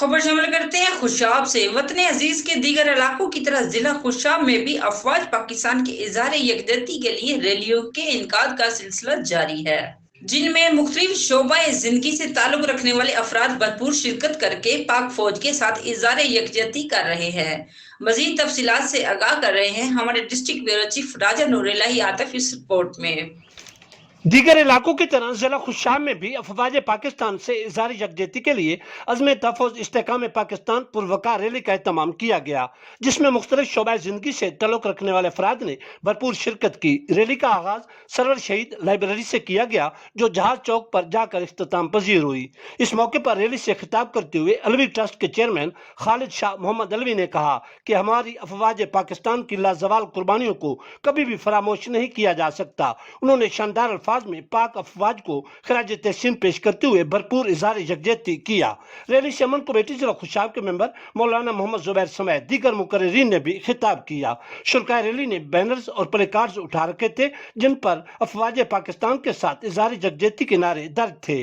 खबर शामिल करते हैं खुशाब से। वतन अजीज के दीगर इलाकों की तरह जिला खुशाब में भी अफवाज पाकिस्तान के इजहार यकजहती के लिए रैलियों के इनकाद का सिलसिला जारी है, जिनमें मुख्तलिफ शोबाए जिंदगी से ताल्लुक रखने वाले अफराद भरपूर शिरकत करके पाक फौज के साथ इजहार यकजहती कर रहे हैं। मजीद तफसीलात से आगाह कर रहे हैं हमारे डिस्ट्रिक्ट ब्यूरो चीफ राजा नूरिल्लाही आतिफ इस रिपोर्ट में। दीगर इलाकों की तरह जिला खुशाब में भी अफवाज पाकिस्तान से इजहार यकजहती के लिए अज़्म तहफ़्फ़ुज़ इस्तेहकाम पाकिस्तान पुरवकार रैली का एहतमाम किया गया, जिसमें मुख्तलिफ शोबाए ज़िंदगी से तल्लुक़ रखने वाले अफराद ने भरपूर शिरकत की। रैली का आगाज़ सरवर शहीद लाइब्रेरी से किया गया, जो जहाज चौक पर जाकर इख्तिताम पजीर हुई। इस मौके पर रैली से खिताब करते हुए अलवी ट्रस्ट के चेयरमैन खालिद शाह मोहम्मद अलवी ने कहा कि हमारी अफवाज पाकिस्तान की लाजवाल कुर्बानियों को कभी भी फरामोश नहीं किया जा सकता। उन्होंने शानदार में पाक अफवाज को खराज तहसीन पेश करते हुए भरपूर इजहार यकजहती किया। रैली से अमन कमेटी जिला खुशाब के मेंबर मौलाना मोहम्मद जुबैर समेत दीगर मुकर्रिरीन ने भी खिताब किया। शुरकाए रैली ने बैनर्स और प्ले कार्ड्स उठा रखे थे, जिन पर अफवाज पाकिस्तान के साथ इजहार यकजहती के नारे दर्ज थे।